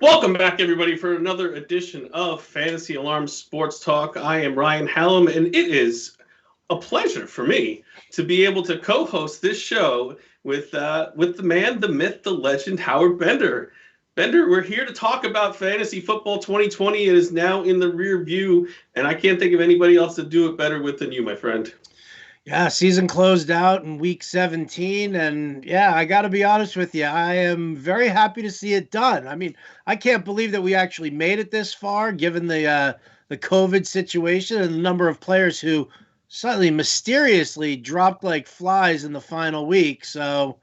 Welcome back, everybody, for another edition of Fantasy Alarm Sports Talk. I am Ryan Hallam, and it is a pleasure for me to be able to co-host this show with the man, the myth, the legend, Howard Bender. Bender, we're here to talk about fantasy football 2020. It is now in the rear view, and I can't think of anybody else to do it better with than you, my friend. Yeah, season closed out in week 17. And yeah, I got to be honest with you. I am very happy to see it done. I mean, I can't believe that we actually made it this far, given the COVID situation and the number of players who suddenly mysteriously dropped like flies in the final week. So,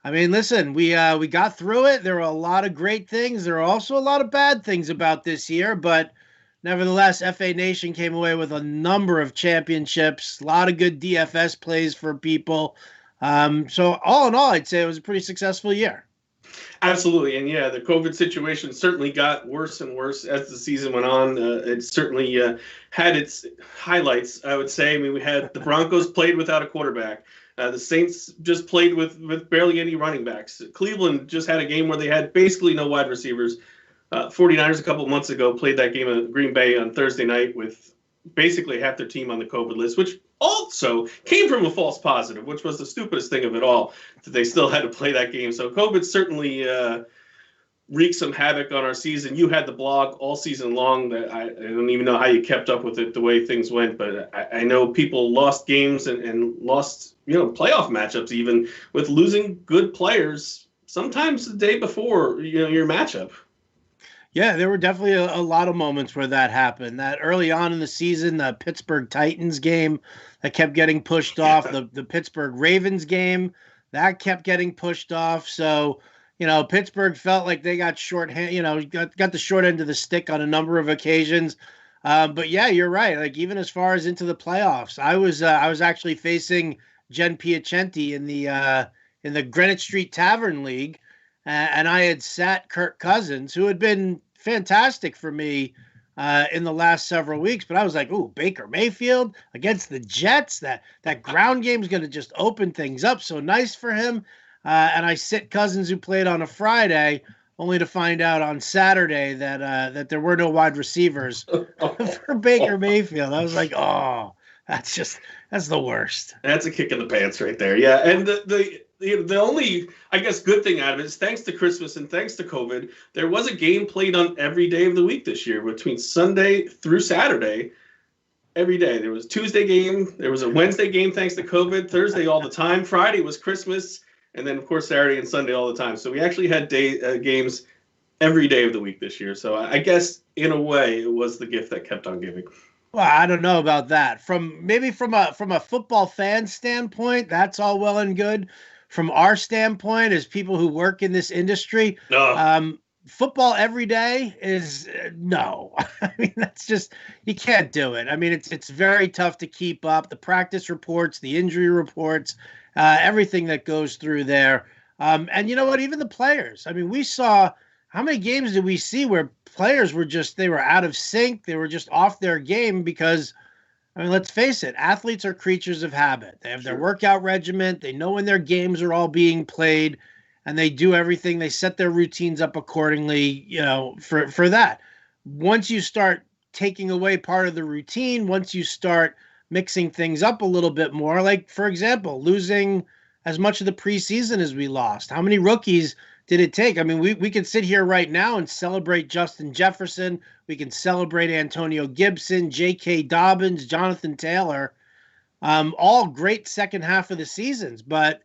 I mean, listen, we got through it. There were a lot of great things. There are also a lot of bad things about this year, but nevertheless, FA Nation came away with a number of championships, a lot of good DFS plays for people. So all in all, I'd say it was a pretty successful year. Absolutely, and yeah, the COVID situation certainly got worse and worse as the season went on. It certainly had its highlights, I would say. I mean, we had the Broncos played without a quarterback. The Saints just played with barely any running backs. Cleveland just had a game where they had basically no wide receivers. 49ers a couple of months ago played that game in Green Bay on Thursday night with basically half their team on the COVID list, which also came from a false positive, which was the stupidest thing of it all, that they still had to play that game. So COVID certainly wreaked some havoc on our season. You had the blog all season long. That I don't even know how you kept up with it the way things went, but I know people lost games and lost playoff matchups even with losing good players sometimes the day before your matchup. Yeah, there were definitely a lot of moments where that happened. That early on in the season, the Pittsburgh Titans game that kept getting pushed off, the Pittsburgh Ravens game that kept getting pushed off. So, Pittsburgh felt like they got got the short end of the stick on a number of occasions. But yeah, you're right. Like even as far as into the playoffs, I was actually facing Jen Piacenti in the Greenwich Street Tavern League. And I had sat Kirk Cousins, who had been fantastic for me in the last several weeks. But I was like, ooh, Baker Mayfield against the Jets. That ground game is going to just open things up. So nice for him. And I sit Cousins, who played on a Friday, only to find out on Saturday that there were no wide receivers for Baker Mayfield. I was like, oh, that's the worst. That's a kick in the pants right there. Yeah, and the only, I guess, good thing out of it is thanks to Christmas and thanks to COVID, there was a game played on every day of the week this year between Sunday through Saturday. Every day. There was a Tuesday game. There was a Wednesday game thanks to COVID. Thursday all the time. Friday was Christmas. And then, of course, Saturday and Sunday all the time. So we actually had games every day of the week this year. So I guess, in a way, it was the gift that kept on giving. Well, I don't know about that. From a football fan standpoint, that's all well and good. From our standpoint, as people who work in this industry, football every day is no. I mean, that's just, you can't do it. I mean, it's very tough to keep up. The practice reports, the injury reports, everything that goes through there. And you know what? Even the players. I mean, we saw, how many games did we see where players were they were out of sync? They were just off their game because, I mean, let's face it, athletes are creatures of habit. They have their workout regimen. They know when their games are all being played, and they do everything. They set their routines up accordingly, for that. Once you start taking away part of the routine, once you start mixing things up a little bit more, like, for example, losing as much of the preseason as we lost. How many rookies did it take? I mean, we can sit here right now and celebrate Justin Jefferson. We can celebrate Antonio Gibson, J.K. Dobbins, Jonathan Taylor, all great second half of the seasons. But,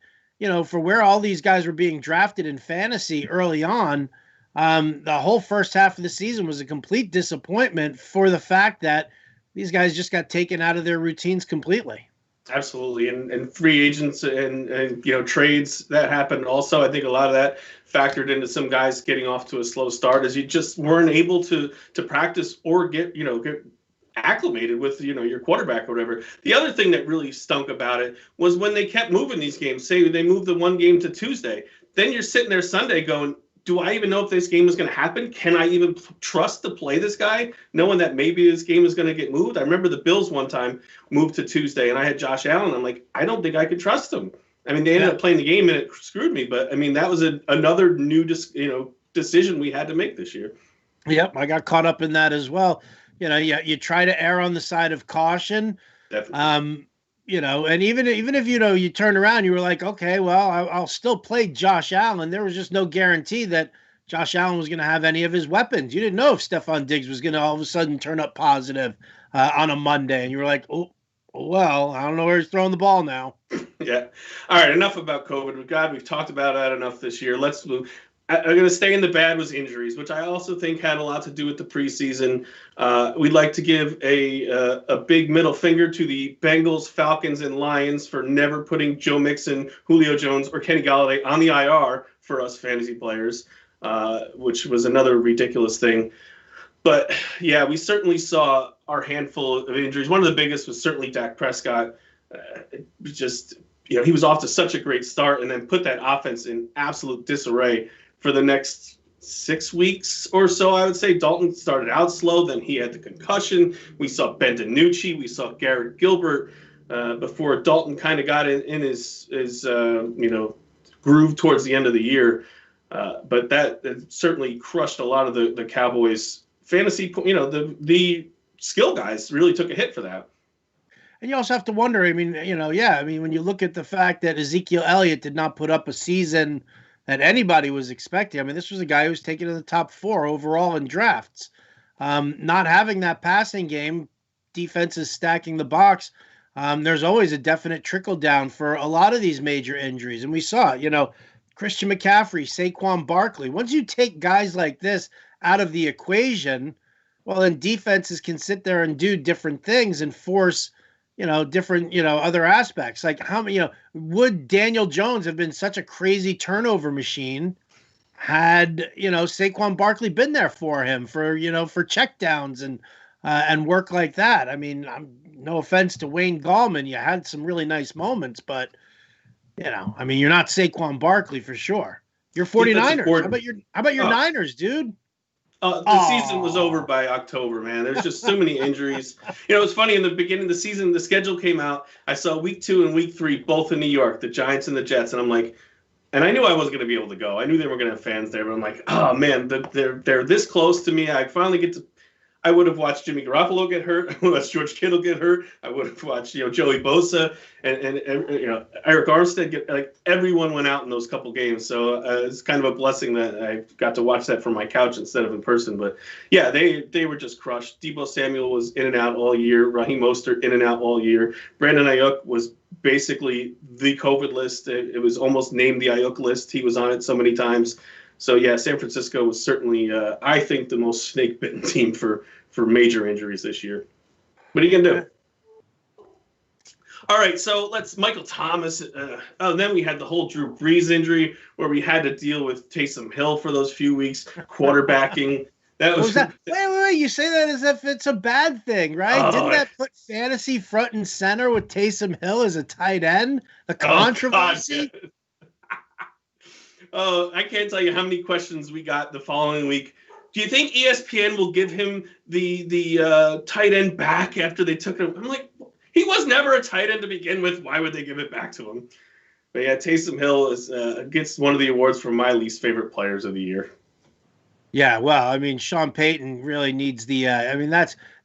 for where all these guys were being drafted in fantasy early on, the whole first half of the season was a complete disappointment for the fact that these guys just got taken out of their routines completely. Absolutely, and free agents and trades that happened also. I think a lot of that factored into some guys getting off to a slow start, as you just weren't able to practice or get acclimated with your quarterback or whatever. The other thing that really stunk about it was when they kept moving these games. Say they moved the one game to Tuesday, then you're sitting there Sunday going, do I even know if this game is going to happen? Can I even trust to play this guy, knowing that maybe this game is going to get moved? I remember the Bills one time moved to Tuesday, and I had Josh Allen. I'm like, I don't think I could trust him. I mean, they ended up playing the game, and it screwed me. But, I mean, that was another new decision we had to make this year. Yep, I got caught up in that as well. You try to err on the side of caution. Definitely. And even if you turn around, you were like, okay, well, I'll still play Josh Allen. There was just no guarantee that Josh Allen was going to have any of his weapons. You didn't know if Stephon Diggs was going to all of a sudden turn up positive on a Monday, and you were like, oh, well, I don't know where he's throwing the ball now. Yeah. All right. Enough about COVID. God, we've talked about that enough this year. Let's move. I'm going to stay in the bad was injuries, which I also think had a lot to do with the preseason. We'd like to give a big middle finger to the Bengals, Falcons, and Lions for never putting Joe Mixon, Julio Jones, or Kenny Golladay on the IR for us fantasy players, which was another ridiculous thing. But, yeah, we certainly saw our handful of injuries. One of the biggest was certainly Dak Prescott. He was off to such a great start and then put that offense in absolute disarray for the next 6 weeks or so. I would say Dalton started out slow, then he had the concussion. We saw Ben DiNucci, we saw Garrett Gilbert before Dalton kind of got in his groove towards the end of the year. But that certainly crushed a lot of the Cowboys' fantasy. The skill guys really took a hit for that. And you also have to wonder, when you look at the fact that Ezekiel Elliott did not put up a season that anybody was expecting. This was a guy who was taken to the top 4 overall in drafts. Not having that passing game, defenses stacking the box, there's always a definite trickle down for a lot of these major injuries. And we saw, Christian McCaffrey, Saquon Barkley. Once you take guys like this out of the equation, well, then defenses can sit there and do different things and force different, other aspects. Like how many, would Daniel Jones have been such a crazy turnover machine had, Saquon Barkley been there for him for checkdowns and work like that? No offense to Wayne Gallman. You had some really nice moments, but, you're not Saquon Barkley for sure. You're 49ers. How about your Niners, dude? The season was over by October, man. There's just so many injuries. It's funny, in the beginning of the season, the schedule came out. I saw week 2 and week 3, both in New York, the Giants and the Jets. And I'm like, and I knew I wasn't going to be able to go. I knew they were going to have fans there, but I'm like, oh, man, they're this close to me. I finally get to. I would have watched Jimmy Garoppolo get hurt. I would have watched George Kittle get hurt. I would have watched, Joey Bosa and Eric Armstead get, like, everyone went out in those couple games. So it's kind of a blessing that I got to watch that from my couch instead of in person. But yeah, they were just crushed. Deebo Samuel was in and out all year. Raheem Mostert in and out all year. Brandon Ayuk was basically the COVID list. It was almost named the Ayuk list. He was on it so many times. So, yeah, San Francisco was certainly, I think, the most snake-bitten team for major injuries this year. What are you going to do? All right, so Michael Thomas. Then we had the whole Drew Brees injury where we had to deal with Taysom Hill for those few weeks, quarterbacking. That was that? Wait, you say that as if it's a bad thing, right? Didn't that put fantasy front and center with Taysom Hill as a tight end? The controversy? Oh, God, I can't tell you how many questions we got the following week. Do you think ESPN will give him the tight end back after they took him? I'm like, he was never a tight end to begin with. Why would they give it back to him? But yeah, Taysom Hill gets one of the awards for my least favorite players of the year. Yeah, well, Sean Payton really needs the.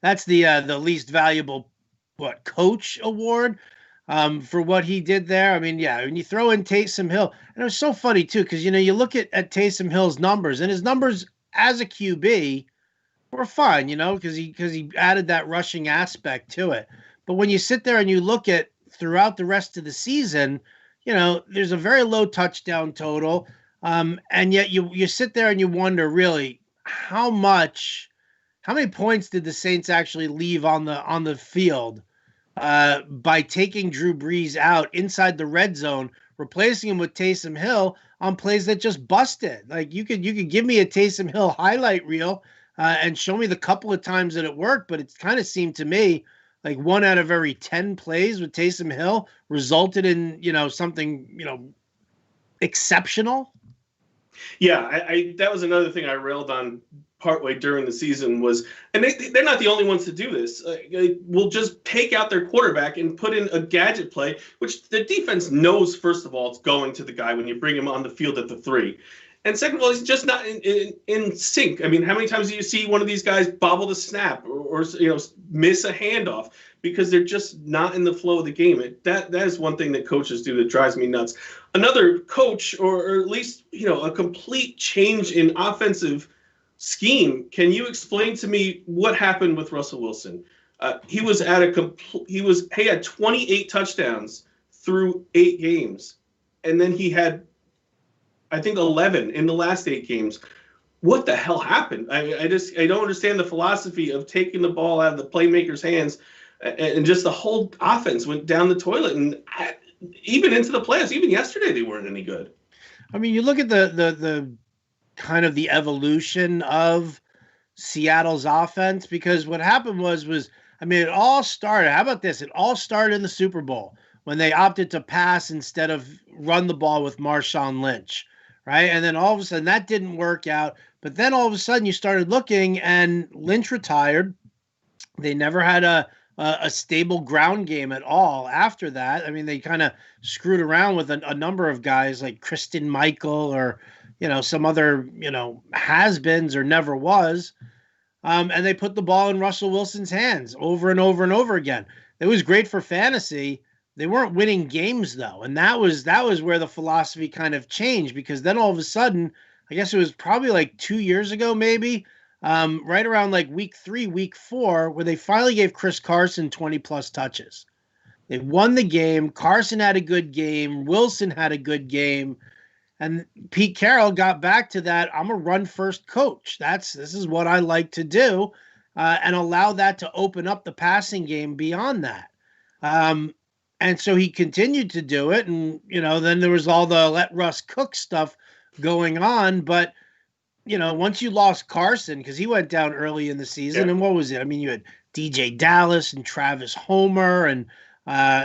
That's the least valuable coach award. For what he did there. When you throw in Taysom Hill, and it was so funny too, because you look at Taysom Hill's numbers, and his numbers as a QB were fine, because he added that rushing aspect to it. But when you sit there and you look at throughout the rest of the season, there's a very low touchdown total, and yet you sit there and you wonder really how many points did the Saints actually leave on the field by taking Drew Brees out inside the red zone, replacing him with Taysom Hill on plays that just busted. Like you could give me a Taysom Hill highlight reel and show me the couple of times that it worked, but it kind of seemed to me like 1 out of every 10 plays with Taysom Hill resulted in, something, exceptional. Yeah, I that was another thing I railed on partway during the season was, and they're not the only ones to do this. We'll just take out their quarterback and put in a gadget play, which the defense knows, first of all, it's going to the guy when you bring him on the field at the 3. And second of all, he's just not in sync. I mean, how many times do you see one of these guys bobble the snap or miss a handoff because they're just not in the flow of the game? That is one thing that coaches do that drives me nuts. Another coach, or at least a complete change in offensive scheme. Can you explain to me what happened with Russell Wilson? He had 28 touchdowns through 8 games, and then he had, I think, 11 in the last 8 games. What the hell happened? I don't understand the philosophy of taking the ball out of the playmaker's hands, and just the whole offense went down the toilet. And even into the playoffs, even yesterday, they weren't any good. I mean, you look at the kind of the evolution of Seattle's offense, because what happened was it all started. How about this? It all started in the Super Bowl when they opted to pass instead of run the ball with Marshawn Lynch. Right. And then all of a sudden that didn't work out. But then all of a sudden you started looking and Lynch retired. They never had a stable ground game at all after that. I mean, they kind of screwed around with a number of guys like Christian Michael or, some other, has-beens or never was. And they put the ball in Russell Wilson's hands over and over and over again. It was great for fantasy. They weren't winning games, though, and that was where the philosophy kind of changed, because then all of a sudden, I guess it was probably like 2 years ago, maybe, right around like week 3, week 4, where they finally gave Chris Carson 20-plus touches. They won the game. Carson had a good game. Wilson had a good game. And Pete Carroll got back to that, I'm a run-first coach. This is what I like to do, and allow that to open up the passing game beyond that. And so he continued to do it. And, then there was all the let Russ cook stuff going on. But, once you lost Carson, because he went down early in the season, and what was it? I mean, you had DJ Dallas and Travis Homer, and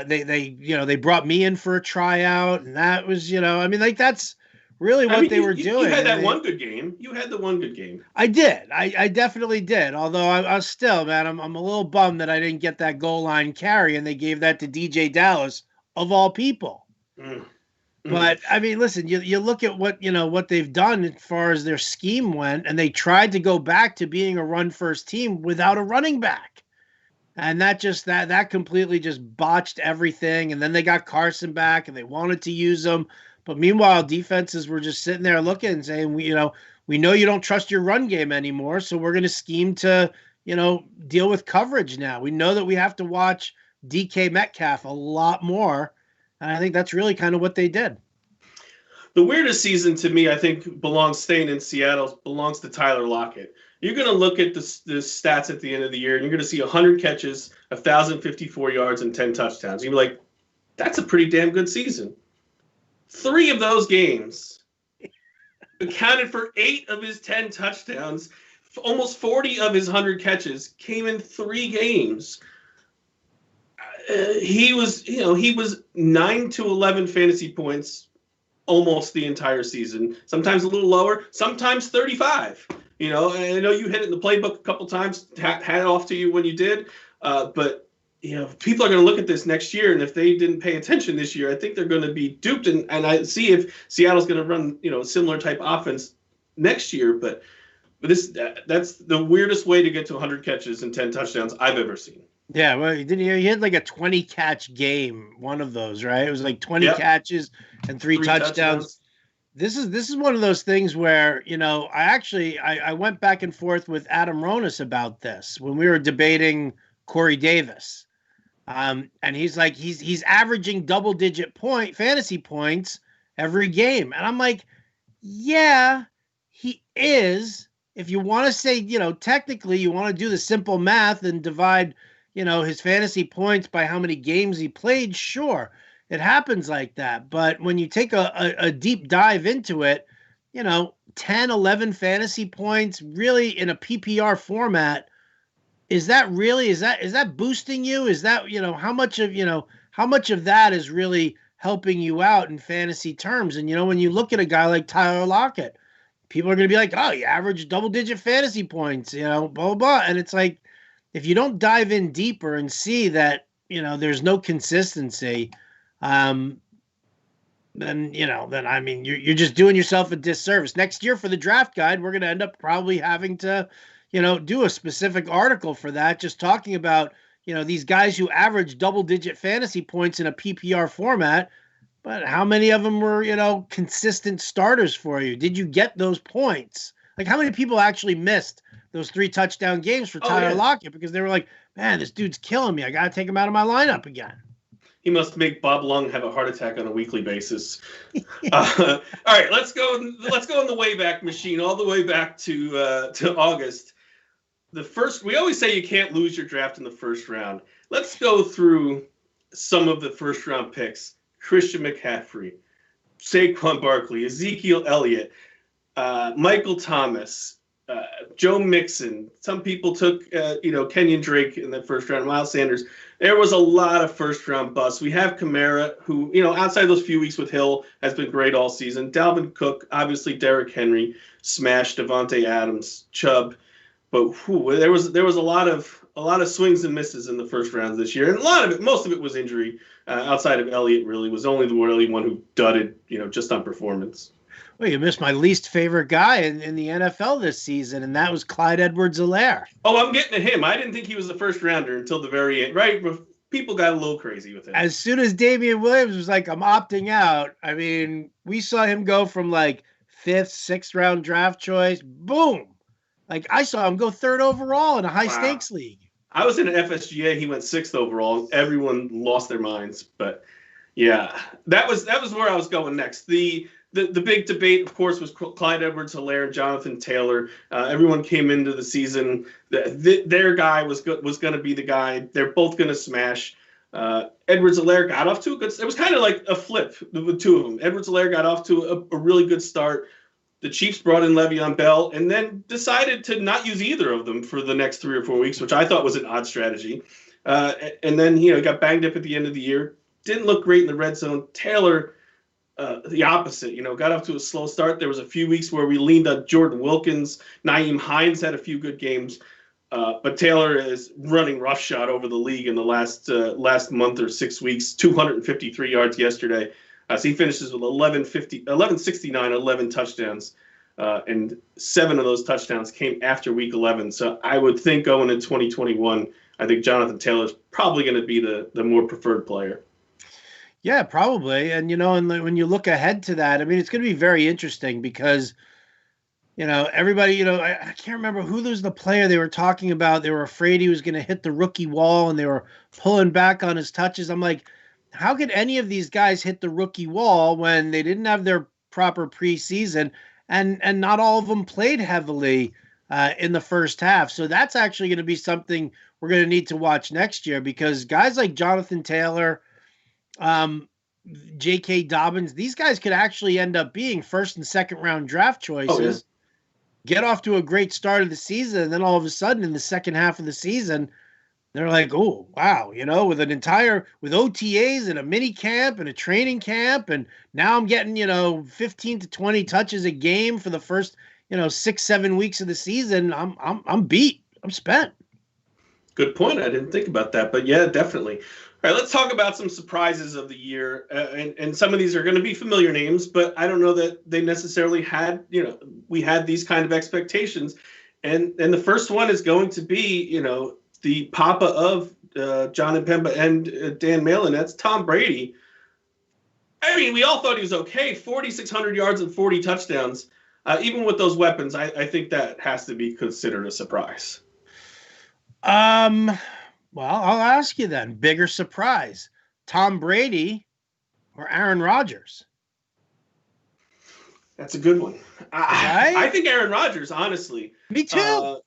they brought me in for a tryout. And that was, that's really what they were doing. You had that one good game. You had the one good game. I did. I definitely did. Although I was still, man, I'm a little bummed that I didn't get that goal line carry, and they gave that to DJ Dallas, of all people. But I mean, listen, you look at what they've done as far as their scheme went, and they tried to go back to being a run-first team without a running back. And that completely just botched everything. And then they got Carson back, and they wanted to use him. But meanwhile, defenses were just sitting there looking and saying, we know you don't trust your run game anymore, so we're going to scheme to, deal with coverage now. We know that we have to watch DK Metcalf a lot more, and I think that's really kind of what they did. The weirdest season to me, I think, staying in Seattle, belongs to Tyler Lockett. You're going to look at the stats at the end of the year, and you're going to see 100 catches, 1,054 yards, and 10 touchdowns. You're like, that's a pretty damn good season. 3 of those games accounted for 8 of his 10 touchdowns. Almost 40 of his 100 catches came in 3 games. He was 9 to 11 fantasy points almost the entire season. Sometimes a little lower, sometimes 35. I know you hit it in the playbook a couple times. Hat off to you when you did. But people are going to look at this next year, and if they didn't pay attention this year, I think they're going to be duped. And I see if Seattle's going to run, similar type offense next year. But that's the weirdest way to get to 100 catches and 10 touchdowns I've ever seen. Yeah, well, he had like a 20-catch game, one of those, right? It was like 20 catches and 3 touchdowns. This is one of those things where, I went back and forth with Adam Ronis about this when we were debating Corey Davis. And he's like, he's averaging double-digit fantasy points every game. And I'm like, yeah, he is. If you want to say, technically you want to do the simple math and divide, his fantasy points by how many games he played, sure, it happens like that. But when you take a deep dive into it, 10, 11 fantasy points really in a PPR format, is that boosting you? Is that, how much of that is really helping you out in fantasy terms? And, when you look at a guy like Tyler Lockett, people are going to be like, oh, you average double-digit fantasy points, blah, blah, blah. And it's like, if you don't dive in deeper and see that, there's no consistency, then I mean, you're just doing yourself a disservice. Next year for the draft guide, we're going to end up probably having to, do a specific article for that, just talking about, these guys who average double-digit fantasy points in a PPR format. But how many of them were, consistent starters for you? Did you get those points? Like, how many people actually missed those 3 touchdown games for Tyler Lockett because they were like, man, this dude's killing me. I got to take him out of my lineup again. He must make Bob Lung have a heart attack on a weekly basis. All right, let's go in the Wayback Machine all the way back to August. We always say you can't lose your draft in the first round. Let's go through some of the first round picks. Christian McCaffrey, Saquon Barkley, Ezekiel Elliott, Michael Thomas, Joe Mixon. Some people took, Kenyon Drake in the first round, Miles Sanders. There was a lot of first-round busts. We have Kamara, who, outside those few weeks with Hill, has been great all season. Dalvin Cook, obviously Derrick Henry, smashed Devontae Adams, Chubb. But there was a lot of swings and misses in the first round this year, and most of it was injury. Outside of Elliott, really was only the really one who dudded, just on performance. Well, you missed my least favorite guy in the NFL this season, and that was Clyde Edwards-Helaire. Oh, I'm getting to him. I didn't think he was the first rounder until the very end, right? People got a little crazy with him. As soon as Damian Williams was like, I'm opting out, I mean, we saw him go from like 5th, 6th round draft choice. Boom. Like, I saw him go 3rd overall in a high-stakes league. I was in an FSGA. He went 6th overall. Everyone lost their minds. But, yeah, that was where I was going next. The big debate, of course, was Clyde Edwards-Helaire and Jonathan Taylor. Everyone came into the season. Their guy was going to be the guy. They're both going to smash. Edwards-Helaire got off to a good – it was kind of like a flip with 2 of them. Edwards-Helaire got off to a really good start. The Chiefs brought in Le'Veon Bell and then decided to not use either of them for the next 3 or 4 weeks, which I thought was an odd strategy. And then, got banged up at the end of the year. Didn't look great in the red zone. Taylor, the opposite, got off to a slow start. There was a few weeks where we leaned on Jordan Wilkins. Naeem Hines had a few good games. But Taylor is running roughshod over the league in the last month or 6 weeks, 253 yards yesterday. So he finishes with 1169, 11 touchdowns, and 7 of those touchdowns came after Week 11. So I would think going into 2021, I think Jonathan Taylor is probably going to be the more preferred player. Yeah, probably. And, and when you look ahead to that, I mean, it's going to be very interesting because, everybody, I can't remember who was the player they were talking about. They were afraid he was going to hit the rookie wall and they were pulling back on his touches. I'm like, how could any of these guys hit the rookie wall when they didn't have their proper preseason and not all of them played heavily in the first half? So that's actually going to be something we're going to need to watch next year because guys like Jonathan Taylor, J.K. Dobbins, these guys could actually end up being 1st and 2nd round draft choices, get off to a great start of the season, and then all of a sudden in the second half of the season, they're like, oh, wow, with with OTAs and a mini camp and a training camp. And now I'm getting, 15 to 20 touches a game for the first, 6-7 weeks of the season. I'm beat. I'm spent. Good point. I didn't think about that, but yeah, definitely. All right, let's talk about some surprises of the year. And some of these are going to be familiar names, but I don't know that they necessarily had, we had these kind of expectations. And the first one is going to be, the papa of John and Pemba and Dan Malin, that's Tom Brady. I mean, we all thought he was okay. 4,600 yards and 40 touchdowns. Even with those weapons, I think that has to be considered a surprise. Well, I'll ask you then. Bigger surprise, Tom Brady or Aaron Rodgers? That's a good one. Right? I think Aaron Rodgers, honestly. Me too.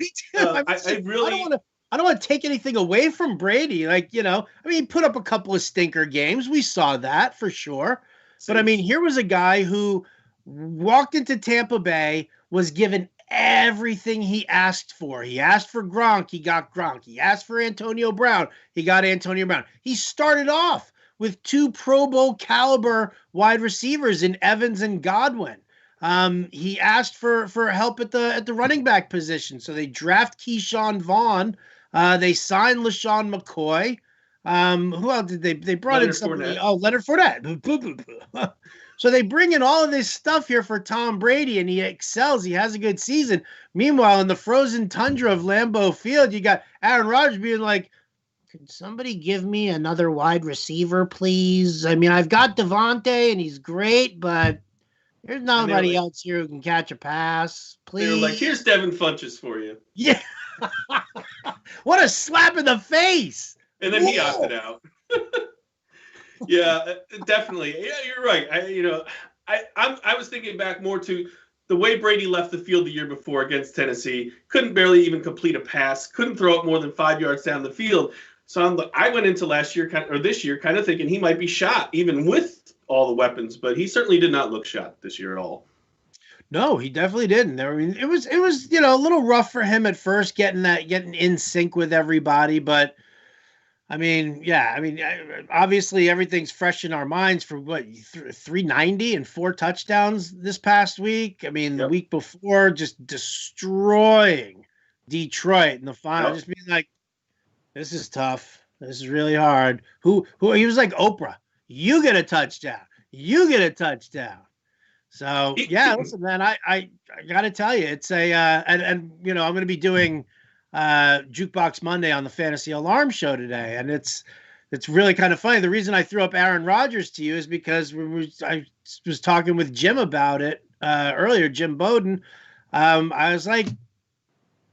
I don't want to take anything away from Brady. He put up a couple of stinker games. We saw that for sure. But here was a guy who walked into Tampa Bay, was given everything he asked for. He asked for Gronk, he got Gronk. He asked for Antonio Brown, he got Antonio Brown. He started off with 2 Pro Bowl caliber wide receivers in Evans and Godwin. He asked for help at the running back position. So they draft Keyshawn Vaughn. They signed LaShawn McCoy. Who else did they brought Leonard in somebody? Fournette. Oh, Leonard Fournette. So they bring in all of this stuff here for Tom Brady, and he excels. He has a good season. Meanwhile, in the frozen tundra of Lambeau Field, you got Aaron Rodgers being like, "Can somebody give me another wide receiver, please? I mean, I've got Devontae, and he's great, but there's nobody else here who can catch a pass. Please." They were like, "Here's Devin Funchess for you." Yeah. What a slap in the face. And then he opted out. Yeah, definitely. Yeah, you're right. I was thinking back more to the way Brady left the field the year before against Tennessee. Couldn't barely even complete a pass. Couldn't throw it more than 5 yards down the field. So I went into this year kind of thinking he might be shot, even with all the weapons. But he certainly did not look shot this year at all. No, he definitely didn't. I mean, it was a little rough for him at first getting in sync with everybody, but I mean, yeah, I mean, obviously everything's fresh in our minds for what 390 and 4 touchdowns this past week. I mean, The week before just destroying Detroit in the final, just being like, this is tough. This is really hard. Who he was like Oprah. You get a touchdown. You get a touchdown. So yeah, listen, man, I got to tell you, it's a and I'm going to be doing Jukebox Monday on the Fantasy Alarm Show today, and it's really kind of funny. The reason I threw up Aaron Rodgers to you is because I was talking with Jim about it earlier, Jim Bowden. I was like,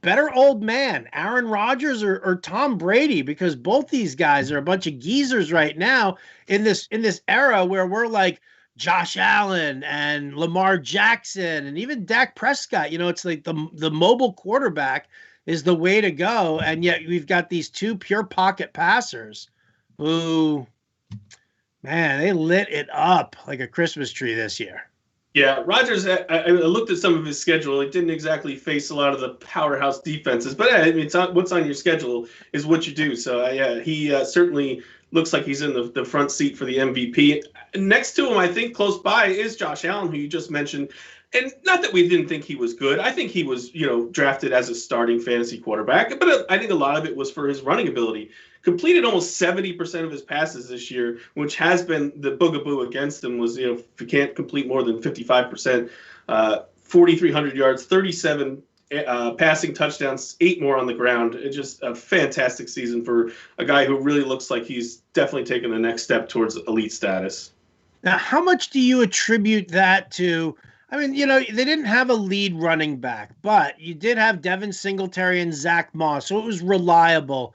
better old man, Aaron Rodgers or Tom Brady, because both these guys are a bunch of geezers right now in this era where we're like Josh Allen and Lamar Jackson and even Dak Prescott. It's like the mobile quarterback is the way to go. And yet we've got these two pure pocket passers who, man, they lit it up like a Christmas tree this year. Yeah, Rodgers, I looked at some of his schedule. He didn't exactly face a lot of the powerhouse defenses, but I mean, what's on your schedule is what you do. So, yeah, he certainly looks like he's in the front seat for the MVP. Next to him, I think close by, is Josh Allen, who you just mentioned. And not that we didn't think he was good. I think he was, drafted as a starting fantasy quarterback. But I think a lot of it was for his running ability. Completed almost 70% of his passes this year, which has been the boogaboo against him was, if you can't complete more than 55%, 4,300 yards, 37 passing touchdowns, 8 more on the ground. It's just a fantastic season for a guy who really looks like he's definitely taken the next step towards elite status. Now, how much do you attribute that to? I mean, they didn't have a lead running back, but you did have Devin Singletary and Zach Moss, so it was reliable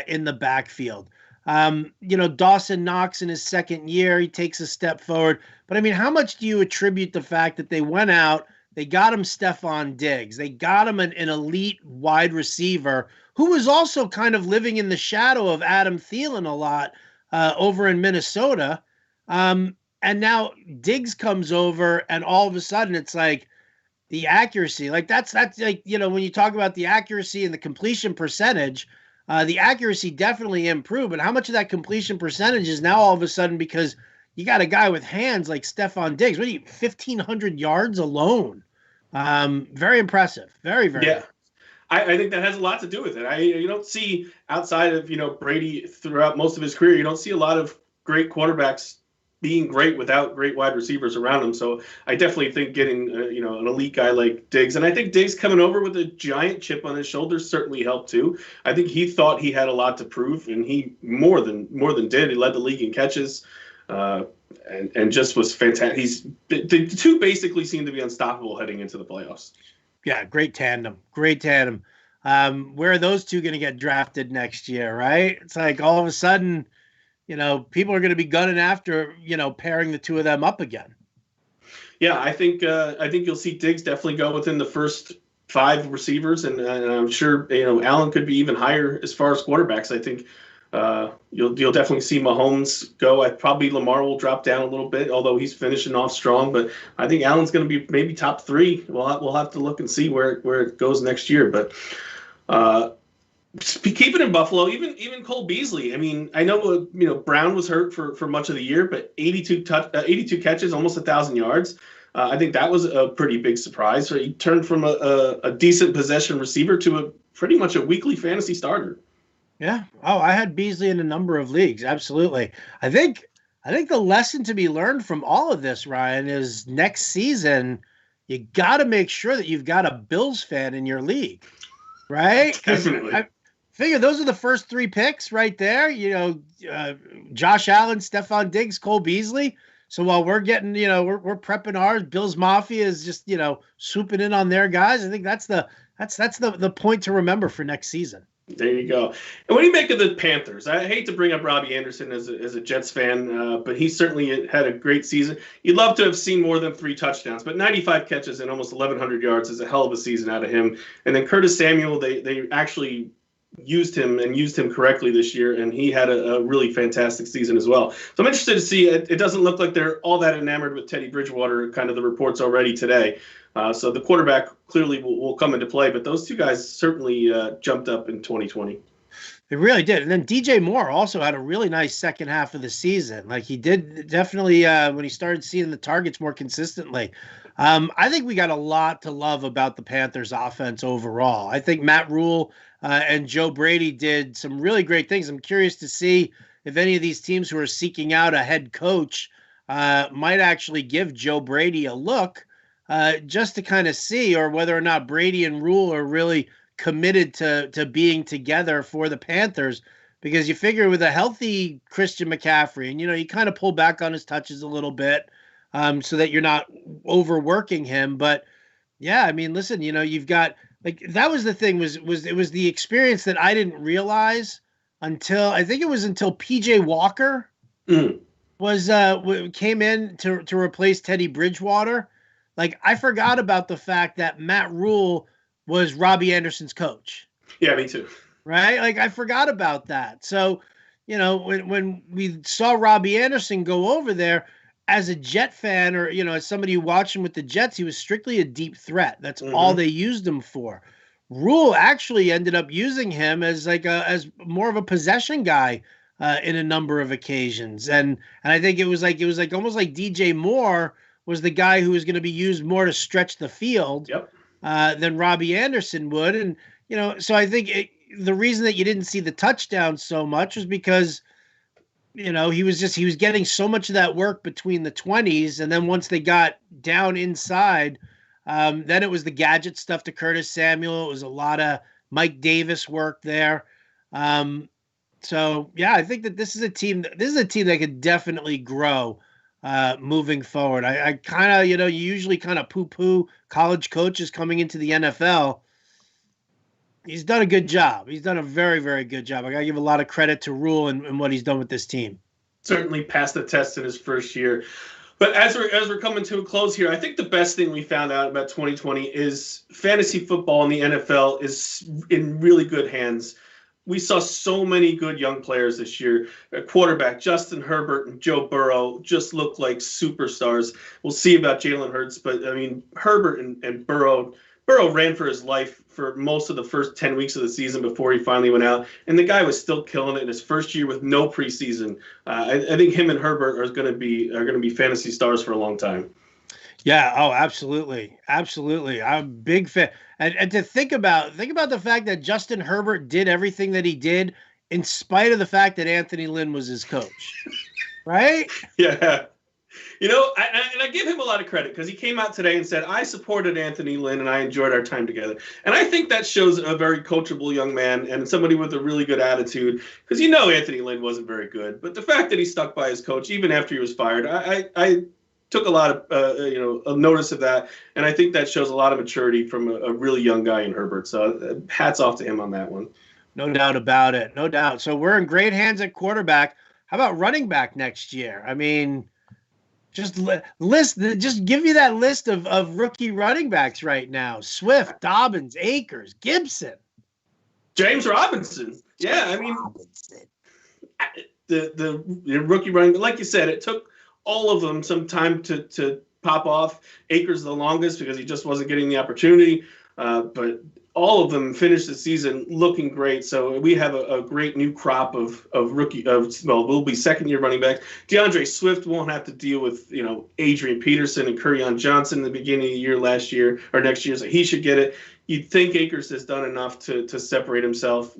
in the backfield. Dawson Knox in his second year, he takes a step forward. But, I mean, how much do you attribute the fact that they went out, they got him Stephon Diggs, they got him an elite wide receiver who was also kind of living in the shadow of Adam Thielen a lot over in Minnesota. And now Diggs comes over, and all of a sudden it's like the accuracy. Like that's like, when you talk about the accuracy and the completion percentage, the accuracy definitely improved. But how much of that completion percentage is now all of a sudden because you got a guy with hands like Stephon Diggs? What are you, 1,500 yards alone? Very impressive. Very, very. Yeah. I think that has a lot to do with it. You don't see outside of, Brady throughout most of his career, you don't see a lot of great quarterbacks being great without great wide receivers around him. So I definitely think getting, an elite guy like Diggs, and I think Diggs coming over with a giant chip on his shoulders certainly helped too. I think he thought he had a lot to prove, and he more than did. He led the league in catches, and just was fantastic. The two basically seem to be unstoppable heading into the playoffs. Yeah, great tandem. Where are those two going to get drafted next year, right? It's like all of a sudden, people are going to be gunning after, pairing the two of them up again. Yeah, I think you'll see Diggs definitely go within the first 5 receivers, and I'm sure Allen could be even higher as far as quarterbacks. I think you'll definitely see Mahomes go. Probably Lamar will drop down a little bit, although he's finishing off strong. But I think Allen's going to be maybe top 3. We'll have to look and see where it goes next year. But keep it in Buffalo, even Cole Beasley. I mean, I know Brown was hurt for much of the year, but 82 catches, almost 1,000 yards. I think that was a pretty big surprise. So he turned from a decent possession receiver to pretty much a weekly fantasy starter. Yeah. Oh, I had Beasley in a number of leagues. Absolutely. I think the lesson to be learned from all of this, Ryan, is next season you got to make sure that you've got a Bills fan in your league, right? Because Definitely. I figure those are the first three picks right there. Uh, Josh Allen, Stephon Diggs, Cole Beasley. So while we're getting, we're prepping ours, Bills Mafia is just, swooping in on their guys. I think that's the point to remember for next season. There you go. And what do you make of the Panthers? I hate to bring up Robbie Anderson as a Jets fan, but he certainly had a great season. You'd love to have seen more than 3 touchdowns, but 95 catches and almost 1,100 yards is a hell of a season out of him. And then Curtis Samuel, they actually used him correctly this year, and he had a really fantastic season as well. So I'm interested to see. It doesn't look like they're all that enamored with Teddy Bridgewater, kind of the reports already today. So the quarterback clearly will come into play, but those two guys certainly jumped up in 2020. They really did. And then DJ Moore also had a really nice second half of the season. Like he did definitely when he started seeing the targets more consistently. I think we got a lot to love about the Panthers offense overall. I think Matt Rule and Joe Brady did some really great things. I'm curious to see if any of these teams who are seeking out a head coach might actually give Joe Brady a look just to kind of see, or whether or not Brady and Rule are really committed to being together for the Panthers, because you figure with a healthy Christian McCaffrey, and you kind of pull back on his touches a little bit so that you're not overworking him. But yeah, I mean, listen, you've got, like, that was the thing, was it was the experience that I didn't realize until, I think it was until PJ Walker was came in to replace Teddy Bridgewater. Like, I forgot about the fact that Matt Rule was Robbie Anderson's coach. Yeah, me too. Right? Like, I forgot about that. So, when we saw Robbie Anderson go over there as a Jet fan, or, as somebody who watched him with the Jets, he was strictly a deep threat. That's all they used him for. Rule actually ended up using him as as more of a possession guy in a number of occasions. And I think it was like almost like DJ Moore was the guy who was going to be used more to stretch the field than Robbie Anderson would. And, so I think the reason that you didn't see the touchdown so much was because, he was getting so much of that work between the 20s. And then once they got down inside, then it was the gadget stuff to Curtis Samuel. It was a lot of Mike Davis work there. So yeah, I think that this is a team that could definitely grow moving forward. I kind of, you usually kind of poo-poo college coaches coming into the NFL. He's done a good job. He's done a very, very good job. I got to give a lot of credit to Rule and what he's done with this team. Certainly passed the test in his first year. But as we're coming to a close here, I think the best thing we found out about 2020 is fantasy football in the NFL is in really good hands. We saw so many good young players this year. Quarterback Justin Herbert and Joe Burrow just look like superstars. We'll see about Jalen Hurts, but I mean, Herbert and Burrow ran for his life for most of the first 10 weeks of the season before he finally went out, and the guy was still killing it in his first year with no preseason. I think him and Herbert are going to be fantasy stars for a long time. Yeah. Oh, absolutely. Absolutely. I'm a big fan. And to think about the fact that Justin Herbert did everything that he did in spite of the fact that Anthony Lynn was his coach. Right? Yeah. I give him a lot of credit because he came out today and said, I supported Anthony Lynn and I enjoyed our time together. And I think that shows a very coachable young man and somebody with a really good attitude, because Anthony Lynn wasn't very good. But the fact that he stuck by his coach even after he was fired, I took a lot of notice of that, and I think that shows a lot of maturity from a really young guy in Herbert. So hats off to him on that one. No doubt about it. No doubt. So we're in great hands at quarterback. How about running back next year? I mean, just give me that list of rookie running backs right now: Swift, Dobbins, Akers, Gibson, James Robinson. Yeah, I mean, the rookie running, like you said, it took all of them some time to pop off. Akers the longest because he just wasn't getting the opportunity. But all of them finished the season looking great. So we have a great new crop of will be second-year running back. DeAndre Swift won't have to deal with, Adrian Peterson and Kerryon Johnson in the beginning of the year next year, so he should get it. You'd think Akers has done enough to separate himself.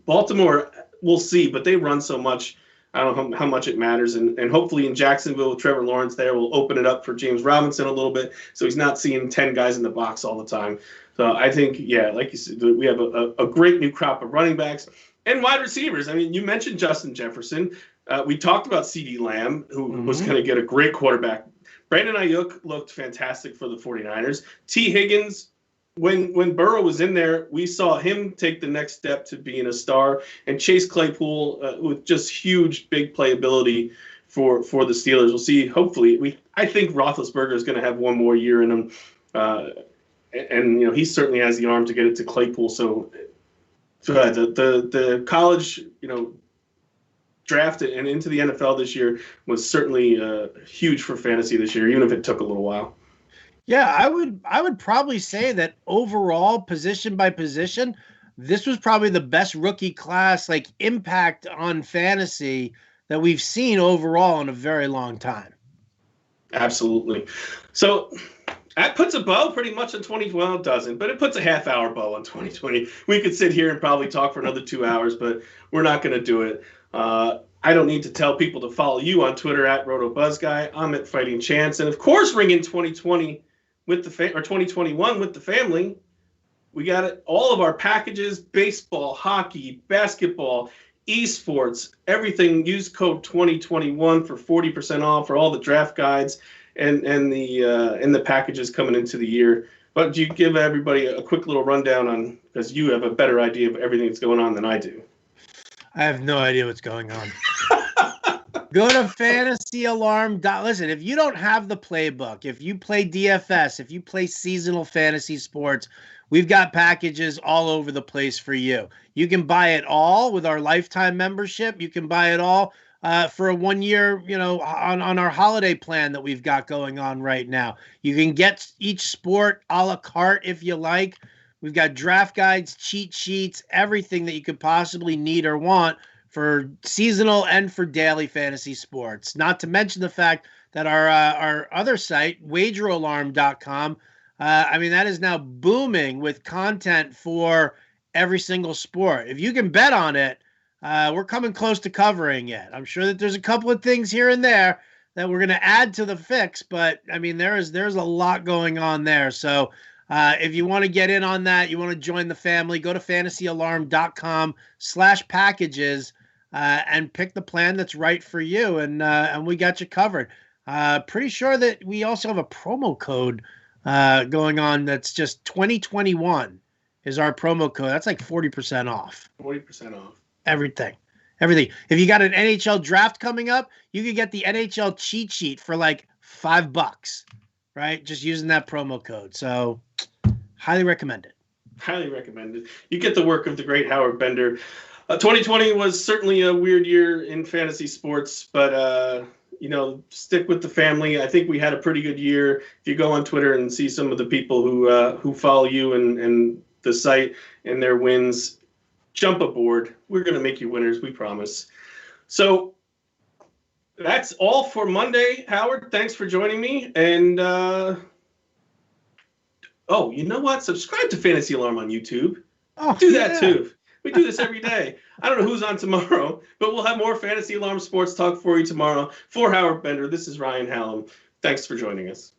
Baltimore, we'll see, but they run so much. I don't know how much it matters, and hopefully in Jacksonville with Trevor Lawrence there, we'll open it up for James Robinson a little bit, so he's not seeing 10 guys in the box all the time. So I think, like you said, we have a great new crop of running backs and wide receivers. I mean, you mentioned Justin Jefferson. We talked about CeeDee Lamb, who was going to get a great quarterback. Brandon Ayuk looked fantastic for the 49ers. T. Higgins, when Burrow was in there, we saw him take the next step to being a star. And Chase Claypool with just huge, big playability for the Steelers. We'll see. Hopefully, I think Roethlisberger is going to have one more year in him. And he certainly has the arm to get it to Claypool. So the college, draft and into the NFL this year was certainly huge for fantasy this year, even if it took a little while. Yeah, I would probably say that overall, position by position, this was probably the best rookie class, like impact on fantasy that we've seen overall in a very long time. Absolutely. So that puts a bow pretty much on 2020. Well, it doesn't, but it puts a half-hour bow on 2020. We could sit here and probably talk for another 2 hours, but we're not going to do it. I don't need to tell people to follow you on Twitter at RotoBuzzGuy. I'm at Fighting Chance. And, of course, ring in 2020 with the or 2021 with the family. We got it, all of our packages, baseball, hockey, basketball, esports, everything. Use code 2021 for 40% off for all the draft guides and the packages coming into the year. But do you give everybody a quick little rundown on, because you have a better idea of everything that's going on than I do. I have no idea what's going on. Go to fantasyalarm. Listen, if you don't have the playbook, if you play DFS, if you play seasonal fantasy sports, we've got packages all over the place for you. You can buy it all with our lifetime membership. You can buy it all for a 1 year, on our holiday plan that we've got going on right now. You can get each sport a la carte if you like. We've got draft guides, cheat sheets, everything that you could possibly need or want for seasonal and for daily fantasy sports. Not to mention the fact that our other site, wageralarm.com, that is now booming with content for every single sport. If you can bet on it, we're coming close to covering it. I'm sure that there's a couple of things here and there that we're going to add to the fix, but there's a lot going on there. So if you want to get in on that, you want to join the family, go to fantasyalarm.com/packages and pick the plan that's right for you. And we got you covered. Pretty sure that we also have a promo code going on. That's just 2021 is our promo code. That's like 40% off. 40% off. Everything. If you got an NHL draft coming up, you can get the NHL cheat sheet for like $5, right? Just using that promo code. So highly recommend it. Highly recommended. You get the work of the great Howard Bender. 2020 was certainly a weird year in fantasy sports, but stick with the family. I think we had a pretty good year. If you go on Twitter and see some of the people who follow you and the site and their wins, jump aboard. We're going to make you winners, we promise. So that's all for Monday, Howard. Thanks for joining me. And you know what? Subscribe to Fantasy Alarm on YouTube. Do that too. We do this every day. I don't know who's on tomorrow, but we'll have more Fantasy Alarm sports talk for you tomorrow. For Howard Bender, this is Ryan Hallam. Thanks for joining us.